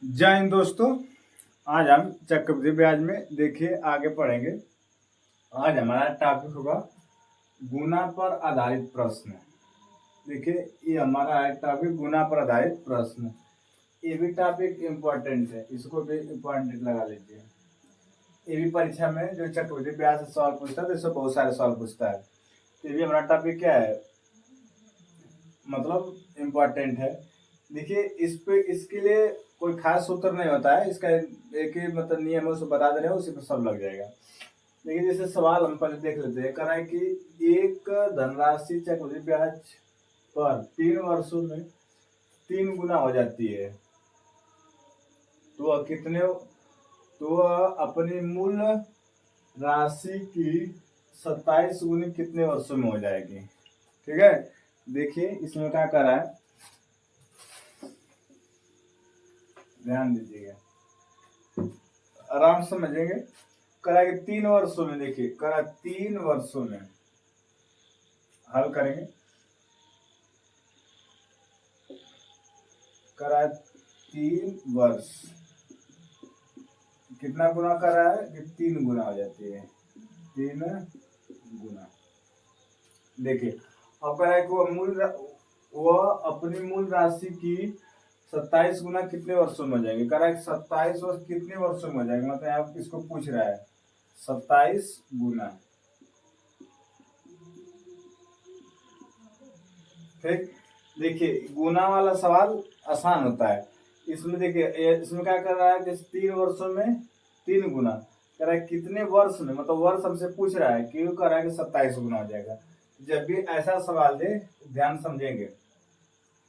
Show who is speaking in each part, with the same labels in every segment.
Speaker 1: जय हिंद दोस्तों। आज हम चक्रवृद्धि ब्याज में देखिए आगे पढ़ेंगे। आज हमारा टॉपिक होगा गुना पर आधारित प्रश्न। देखिए ये हमारा है टॉपिक गुना पर आधारित प्रश्न। ये भी टॉपिक इम्पोर्टेंट है, इसको भी इम्पोर्टेंट लगा लीजिए। ये भी परीक्षा में जो चक्रवृद्धि ब्याज से सवाल पूछता है तो इससे बहुत सारे सवाल पूछता है। तो ये भी हमारा टॉपिक क्या है, मतलब इम्पोर्टेंट है। देखिए इस पे इसके लिए कोई खास सूत्र नहीं होता है, इसका एक ही मतलब नियम है, उसको बता दे रहे हो, उसी पर सब लग जाएगा। लेकिन जैसे सवाल हम पहले देख लेते हैं। कह रहा है कि एक धनराशि चक्रवृद्धि ब्याज पर 3 वर्षों में 3 गुना हो जाती है, तो वह कितने तो वह अपनी मूल राशि की 27 गुनी कितने वर्षों में हो जाएगी। ठीक है, देखिए इसमें क्या कर रहा है, ध्यान दीजिएगा, आराम से समझेंगे। करा कि 3 वर्षों में, देखिए करा 3 वर्षों में हल करेंगे। करा 3 वर्ष कितना गुना कर रहा है कि 3 गुना हो जाती है, 3 गुना। देखिए अब कह रहा है कि वह अपनी मूल राशि की 27 गुना कितने वर्षों में हो जाएंगे। कह रहा है 27 वर्ष कितने वर्षों में हो जाएंगे, मतलब आप इसको पूछ रहा है 27 गुना। ठीक, देखिए गुना वाला सवाल आसान होता है। इसमें देखिए इसमें क्या कर रहा है कि 3 वर्षों में 3 गुना कह रहा है कितने वर्ष में, मतलब वर्ष हमसे पूछ रहा है, क्यों कर रहा है कि 27 गुना हो जाएगा। जब भी ऐसा सवाल दे ध्यान समझेंगे।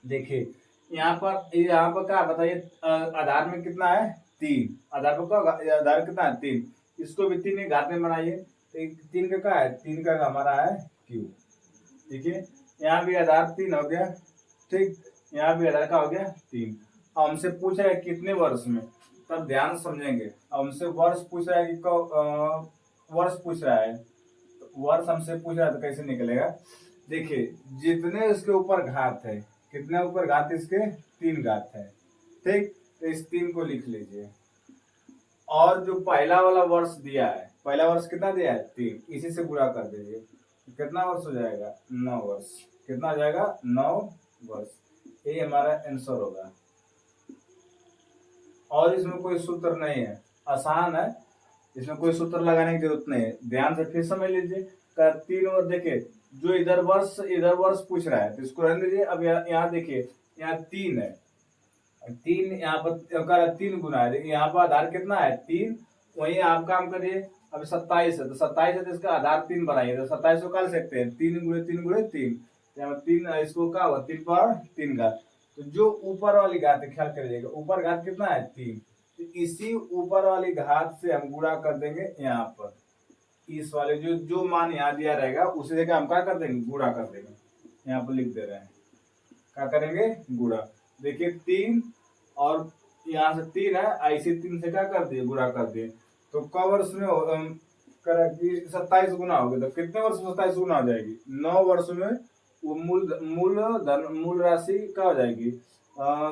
Speaker 1: देखिए यहाँ पर क्या बताइए, आधार में कितना है 3, आधार पर क्या आधार कितना है 3, इसको भी 3 के घात में बनाइए तो 3 का क्या है, 3 का हमारा है क्यू। देखिए यहाँ भी आधार 3 हो गया, ठीक, यहाँ भी आधार का हो गया 3। अब हमसे पूछ रहा है कितने वर्ष में, तब ध्यान समझेंगे। अब हमसे वर्ष पूछ रहा है कि वर्ष पूछ रहा है, तो वर्ष हमसे पूछ रहा है तो कैसे निकलेगा। देखिए जितने इसके ऊपर घात है, कितने ऊपर घात, इसके 3 घात है, ठीक, तो इस 3 को लिख लीजिए। और जो पहला वाला वर्ष दिया है, पहला वर्ष कितना दिया है 3, इसी से गुणा कर दीजिए, कितना वर्ष हो जाएगा 9 वर्ष। कितना हो जाएगा 9 वर्ष। ये हमारा आंसर होगा। और इसमें कोई सूत्र नहीं है, आसान है, इसमें कोई सूत्र लगाने की जरूरत नहीं है। ध्यान से फिर समझ लीजिए। 3 वर्ष, देखिए जो इधर वर्ष पूछ रहा है तो इसको रहने दीजिए। अब यहाँ देखिए यहाँ 3 है, 3 यहाँ पर 3 गुना है, यहाँ पर आधार कितना है 3, वही आप काम करिए। अब 27 है तो 27 है तो इसका आधार 3 बनाइए, तो 27 को कर सकते हैं 3 गुणे 3 गुणे 3, यहाँ 3, इसको क्या हुआ 3 पर 3 घात। तो जो ऊपर वाली घात है, ख्याल करिएगा ऊपर घात कितना है 3, तो इसी ऊपर वाली घात से हम गुणा कर देंगे यहाँ पर। इस वाले जो जो मान यहाँ दिया रहेगा उसी जगह हम क्या कर देंगे, गुणा कर देंगे। यहाँ पर लिख दे रहे हैं, क्या करेंगे गुणा। देखिए 3 और यहाँ से 3 है, ऐसे 3 से क्या कर दिए, गुणा कर दिए। तो क वर्ष में 27 गुना हो गया, तो कितने वर्ष में 27 गुना हो जाएगी, 9 वर्ष में वो मूल राशि क्या हो जाएगी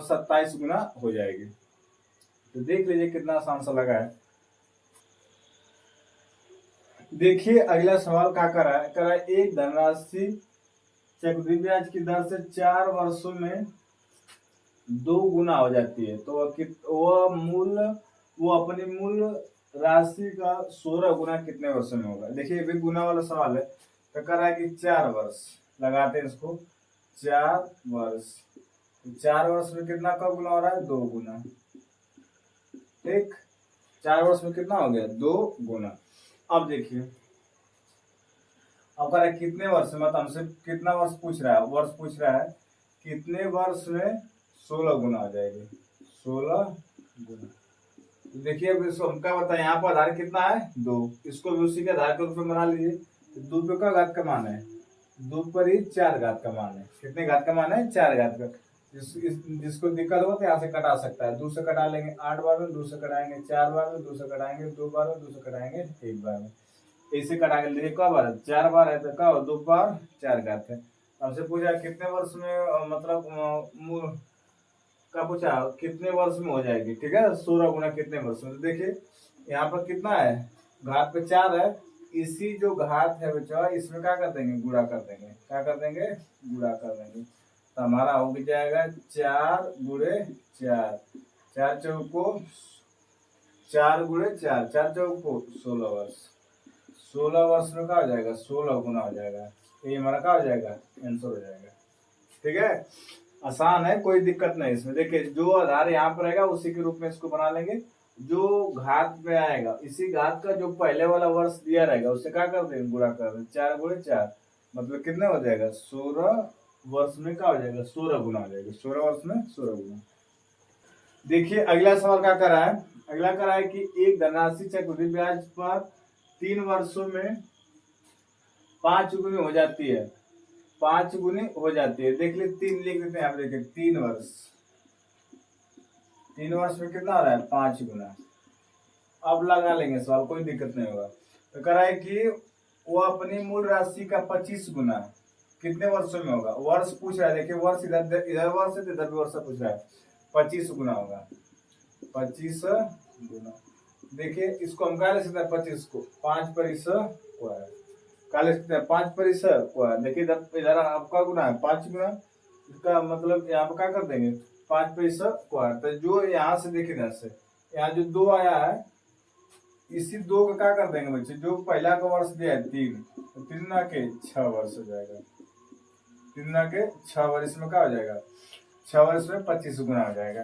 Speaker 1: 27 गुना हो जाएगी। तो देख लीजिए कितना आसान सा लगा है। देखिए अगला सवाल क्या कर रहा है, कह रहा है एक धनराशि चक्रवृद्धि ब्याज की दर से 4 वर्षों में 2 गुना हो जाती है, तो वो अपनी मूल राशि का 16 गुना कितने वर्षों में होगा। देखिए ये भी गुना वाला सवाल है। तो कह रहा है कि 4 वर्ष लगाते हैं इसको, 4 वर्ष, 4 वर्ष में कितना कब गुना हो रहा है 2 गुना, ठीक, 4 वर्ष में कितना हो गया 2 गुना। अब देखिए अब कह रहा है कितने वर्ष में, मतलब हमसे कितना वर्ष पूछ रहा है, वर्ष पूछ रहा है कितने वर्ष में 16 गुना हो जाएगी, 16 गुना। तो देखिए अब इसको हम क्या बताएं, यहाँ पर आधार कितना है 2, इसको भी उसी के आधार के रूप में बना लीजिए। 2 पे का घात का मान है, 2 पर ही 4 घात का मान है, कितने घात का मान है 4 घात का। जिसको दिक्कत हो तो यहाँ से कटा सकता है, 2 से कटा लेंगे 8 बार में, 2 से कटाएंगे 4 बार में, 2 से कटाएंगे 2 बार में, 2 से कटाएंगे 1 बार में। ऐसे कटा के देखिए कब बार 4 बार है तो क्या हो 2 बार 4 घात है। हमसे पूछा कितने वर्ष में मतलब का पूछा कितने वर्ष में हो जाएगी, ठीक है। 16 गुना कितने वर्ष में, तो देखिए यहाँ पर कितना है, घात पे 4 है, इसी जो घात है बच्चा इसमें क्या कर देंगे, गुणा कर देंगे, क्या कर देंगे, गुणा कर देंगे। तो हमारा हो जाएगा 4 गुणे 4, 4 चौको 4 गुणे 4, 4 चौको 16 वर्ष। 16 वर्ष में क्या हो जाएगा, 16 गुना हो जाएगा। ये हमारा क्या हो जाएगा, आंसर हो जाएगा। ठीक है, आसान है, कोई दिक्कत नहीं इसमें। देखिए जो आधार यहाँ पर रहेगा उसी के रूप में इसको बना लेंगे। जो घात में आएगा इसी घात का जो पहले वाला वर्ष दिया रहेगा उससे क्या कर देंगे, गुणा कर देंगे। 4 गुणे 4 मतलब कितने हो जाएगा, 16 वर्ष में क्या हो जाएगा, 16 गुना हो जाएगा। 16 वर्ष में 16 गुना। देखिए अगला सवाल क्या कर रहा है, अगला कर रहा है कि एक धनराशि चक्रवृद्धि ब्याज पर 3 वर्षों में 5 गुनी हो जाती है, 5 गुनी हो जाती है। देख ले 3 लिख देते हैं, आप देखिए 3 वर्ष, 3 वर्ष में कितना हो रहा है, 5 गुना। अब लगा लेंगे सवाल, कोई दिक्कत नहीं होगा। तो कह रहा है कि वो अपनी मूल राशि का 25 गुना कितने वर्षों में होगा। वर्ष पूछ रहा है, देखिए वर्ष इधर वर्ष है तो इधर भी वर्ष पूछ रहा है। 25 गुना होगा, 25 गुना। देखिए इसको हम क्या ले सकते हैं, 25 को 5 पर क्या ले सकते हैं, 5 पर देखिए इधर आपका गुना है 5 गुना, इसका मतलब यहाँ पर क्या कर देंगे 5 पर स्क्वायर। तो जो यहाँ से देखिए इधर से यहाँ जो 2 आया है इसी 2 का क्या कर देंगे बच्चे, जो पहला का वर्ष दिया है 3, तो 3 ना के 6 वर्ष हो जाएगा। 3 ना के 6 वर्ष में क्या हो जाएगा, 6 वर्ष में 25 गुना हो जाएगा।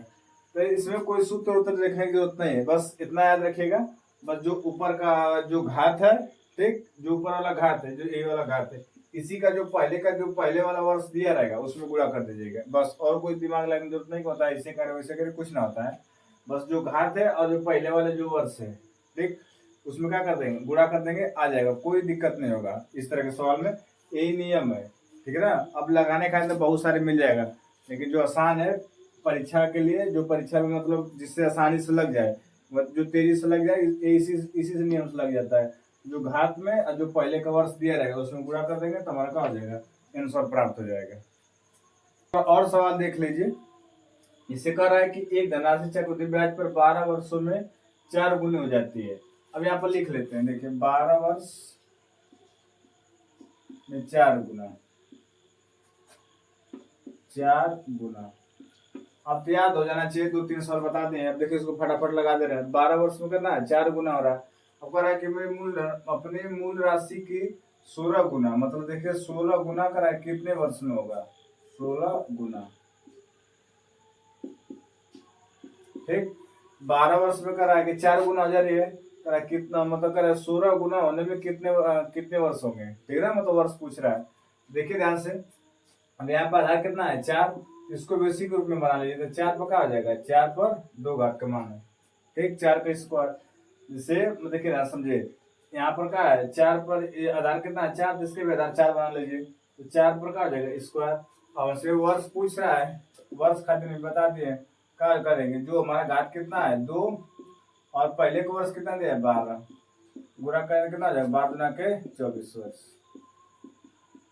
Speaker 1: तो इसमें कोई सूत्र उत्तर देखने की जरूरत नहीं है, बस इतना याद रखिएगा। बस जो ऊपर का जो घात है, ठीक, जो ऊपर वाला घात है, जो ए वाला घात है, इसी का जो पहले वाला वर्ष दिया रहेगा उसमें गुणा कर दीजिएगा बस। और कोई दिमाग लगाने की जरूरत नहीं होता है, ऐसे करे वैसे करे कुछ ना होता है। बस जो घात है और जो पहले वाले जो वर्ष है, ठीक, उसमें क्या कर देंगे, गुणा कर देंगे, आ जाएगा, कोई दिक्कत नहीं होगा। इस तरह के सवाल में यही नियम है, ठीक है ना। अब लगाने का तो बहुत सारे मिल जाएगा, लेकिन जो आसान है परीक्षा के लिए, जो परीक्षा में मतलब जिससे आसानी से लग जाए, जो तेजी से लग जाए, इसी से नियम से लग जाता है। जो घात में और जो पहले का वर्ष दिया रहेगा उसमें गुणा कर देंगे तो हमारा क्या हो जाएगा, आंसर प्राप्त हो जाएगा। और सवाल देख लीजिए, इससे कह रहा है कि एक धनराशि चक्रवृद्धि ब्याज पर 12 वर्षों में 4 गुनी हो जाती है। अब यहाँ पर लिख लेते हैं, देखिए 12 वर्ष में 4 गुना, 4 गुना। अब तो याद हो जाना चाहिए, 2-3 सवाल बता दें। अब देखिए इसको फटाफट लगा दे रहे हैं। 12 वर्ष में करना है, 4 गुना हो रहा है। अब कह रहा है कि अपनी मूल राशि की 16 गुना, मतलब देखिए 16 गुना करा है कितने वर्ष में होगा, 16 गुना, ठीक। 12 वर्ष में करा है कि 4 गुना हो जा रही है, करा कितना, मतलब करा 16 गुना होने में कितने वर्ष होंगे, ठीक है, मतलब वर्ष पूछ रहा है। देखिए ध्यान से, अब यहाँ पर आधार कितना है 4, इसको भी इसी के रूप में बना लीजिए। तो 4 पर क्या हो जाएगा, 4 पर 2 घात का मान है, ठीक, 4 का स्क्वायर। जिसे देखिए ना समझे, यहाँ पर क्या है 4 पर आधार कितना है 4, जिसके भी आधार 4 बना लीजिए। तो 4 पर क्या हो जाएगा स्क्वायर। और से वर्ष पूछ रहा है, वर्ष खाते में बता दिए, क्या करेंगे, जो हमारा घात कितना है 2 और पहले का वर्ष कितना दिया है 12, गुणा करने कितना हो जाएगा 12 गुना के 24 वर्ष।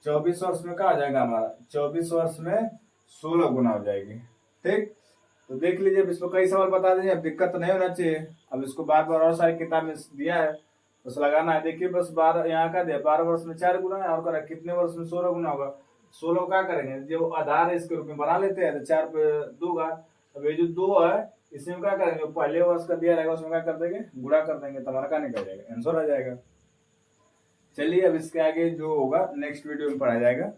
Speaker 1: 24 वर्ष में क्या हो जाएगा हमारा, 24 वर्ष में 16 गुना हो जाएगी, ठीक। तो देख लीजिए, अब इसको कई सवाल बता दीजिए, अब दिक्कत नहीं होना चाहिए। अब इसको बार बार और सारी किताब में दिया है, बस लगाना है। देखिए बस 12 यहाँ का दिया, 12 वर्ष में 4 गुना है, और करा कितने वर्ष में 16 गुना होगा। 16 क्या करेंगे, जो आधार है इसके रूप में बना लेते हैं। तो 4 पे 2 घात, अब ये जो 2 है इसमें क्या करेंगे, पहले वर्ष का दिया रहेगा उसमें क्या कर देंगे, गुणा कर देंगे, तो हमारा क्या निकल जाएगा, आंसर आ जाएगा। चलिए अब इसके आगे जो होगा नेक्स्ट वीडियो में पढ़ा जाएगा।